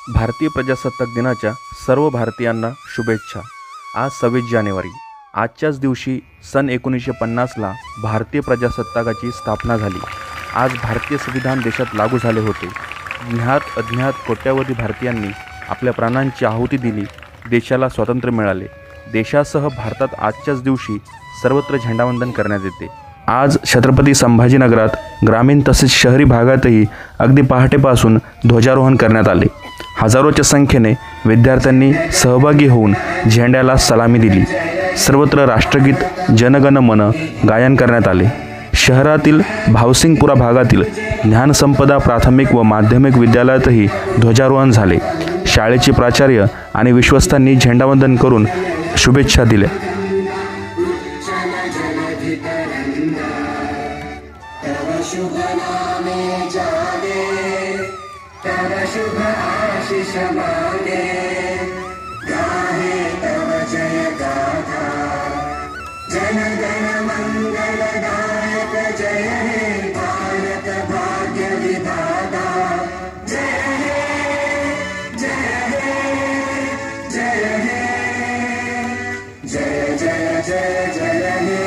भारतीय प्रजासत्ताक दिनाच्या सर्व भारतीयांना शुभेच्छा। आज 26 जानेवारी। आजच्याच दिवशी सन 1950ला भारतीय प्रजासत्ताकाची स्थापना झाली। आज भारतीय संविधान देशात लागू झाले होते। ज्ञात अज्ञात कोट्यावधी भारतीयांनी आपल्या प्राणांची आहुती दिली। देशाला स्वातंत्र्य मिळाले। देशासह भारतात आजच्याच दिवशी सर्वत्र झेंडावंदन करण्यात येते। आज छत्रपती संभाजीनगरात ग्रामीण तसेच शहरी भागातही अगदी पहाटेपासून ध्वजारोहण करण्यात आले। हजारोच्या संख्येने विद्यार्थ्यांनी सहभागी होऊन झेंड्याला सलामी दिली। सर्वत्र राष्ट्रगीत जनगण मन गायन करण्यात आले। शहरातील भावसिंगपुरा भागातील ज्ञानसंपदा प्राथमिक व माध्यमिक विद्यालयातही ध्वजारोहण झाले। शाळेचे प्राचार्य आणि विश्वस्तांनी झेंडावंदन करून शुभेच्छा दिल्या। शुभ नामे जागे तव शुभ आशीष मांगे गाहे तव जय गाथा जन गण मंगलदायक जय हे भारत भाग्य विधाता जय हे जय हे जय हे जय जय जय जय हे।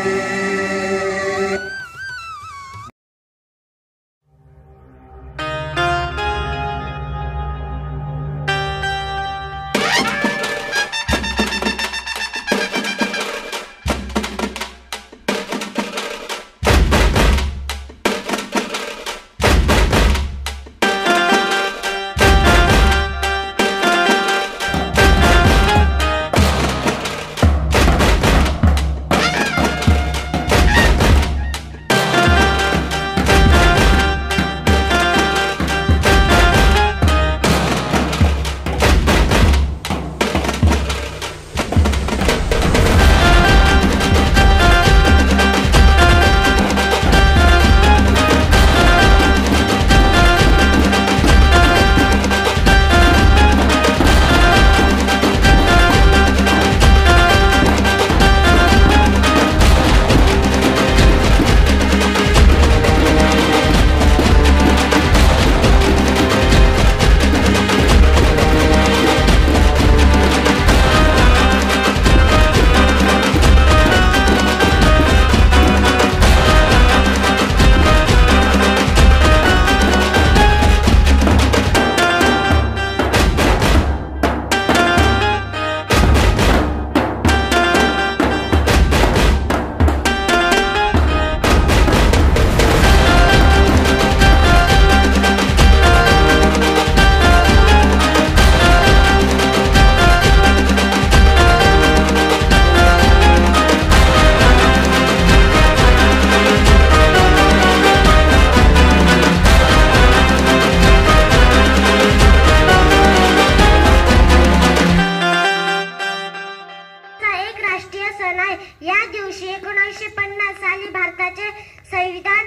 या दिवशी 1950 साली भारताचे संविधान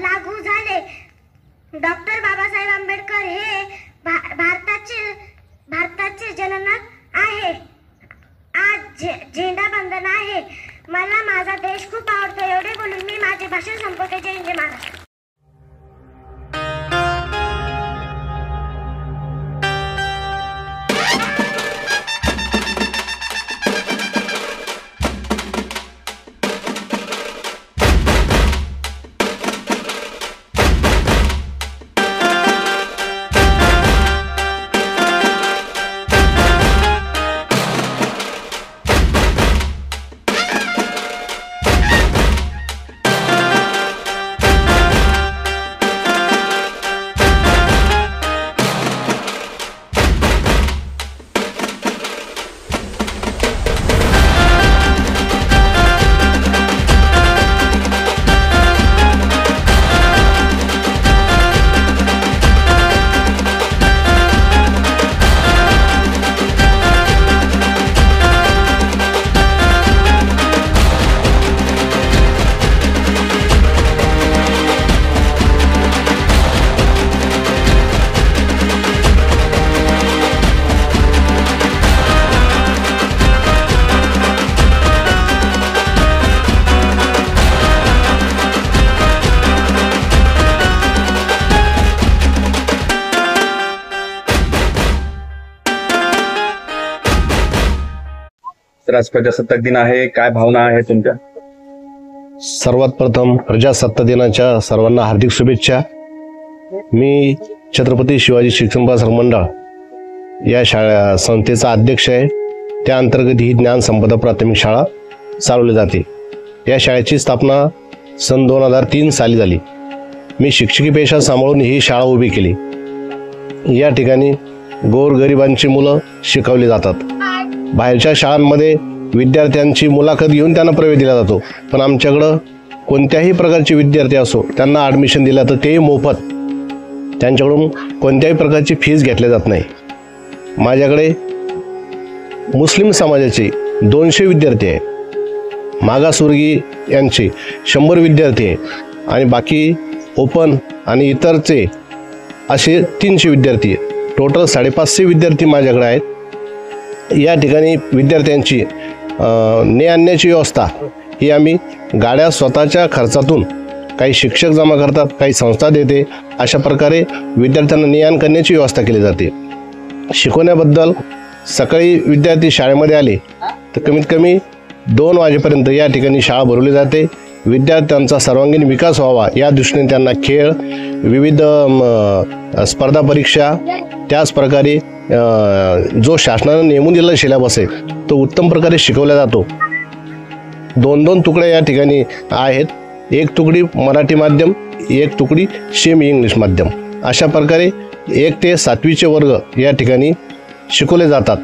लागू झाले। डॉक्टर बाबासाहेब आंबेडकर हे भारताचे जनक आहे। आज झेंडा वंदन आहे। मला माझा देश खूप आवडतो। एवढे बोलून मी माझे भाषण संपवते। जय हिंद महाराष्ट्र। तर आज प्रजासत्ताक दिन आहे, काय भावना आहे तुमच्या? सर्वात प्रथम प्रजासत्ताक दिनाच्या सर्वांना हार्दिक शुभेच्छा. मी छत्रपती शिवाजी शिक्षण प्रसारक मंडळ या शाळा संस्थेचा अध्यक्ष आहे. त्या अंतर्गत ही ज्ञानसंपदा प्राथमिक शाळा चालवली जाते. या शाळेची स्थापना सन 2003 साली झाली. मी शिक्षकी पेशा सांभाळून ही शाळा उभी केली. या ठिकाणी गोरगरिबांची मुलं शिकवली जातात. बाहेरच्या शाळांमध्ये विद्यार्थ्यांची मुलाखत घेऊन त्यांना प्रवेश दिला जातो, पण आमच्याकडं कोणत्याही प्रकारचे विद्यार्थी असो त्यांना ॲडमिशन दिलं तर तेही मोफत. त्यांच्याकडून कोणत्याही प्रकारची फीस घेतली जात नाही. माझ्याकडे मुस्लिम समाजाचे 200 विद्यार्थी आहे, मागासवर्गीय यांचे 100 विद्यार्थी आहे आणि बाकी ओपन आणि इतरचे असे 300 विद्यार्थी आहे. टोटल 550 विद्यार्थी माझ्याकडे आहेत. या ठिकाणी विद्यार्थ्यांची ने आणण्याची व्यवस्था ही आम्ही गाड्या स्वतःच्या खर्चातून, काही शिक्षक जमा करतात, काही संस्था देते, अशा प्रकारे विद्यार्थ्यांना ने आण करण्याची व्यवस्था केली जाते. शिकवण्याबद्दल सकाळी विद्यार्थी शाळेमध्ये आले तर कमीत कमी 2 वाजेपर्यंत या ठिकाणी शाळा भरवली जाते. विद्यार्थ्यांचा सर्वांगीण विकास व्हावा या दृष्टीने त्यांना खेळ, विविध स्पर्धा परीक्षा, त्याचप्रकारे जो शासनानं नेमून दिलेला सिलेबस आहे तो उत्तम प्रकारे शिकवला जातो. 2 तुकड्या या ठिकाणी आहेत. 1 तुकडी मराठी माध्यम, 1 तुकडी सेमी इंग्लिश माध्यम. अशा प्रकारे 1 ते 7वीचे वर्ग या ठिकाणी शिकवले जातात.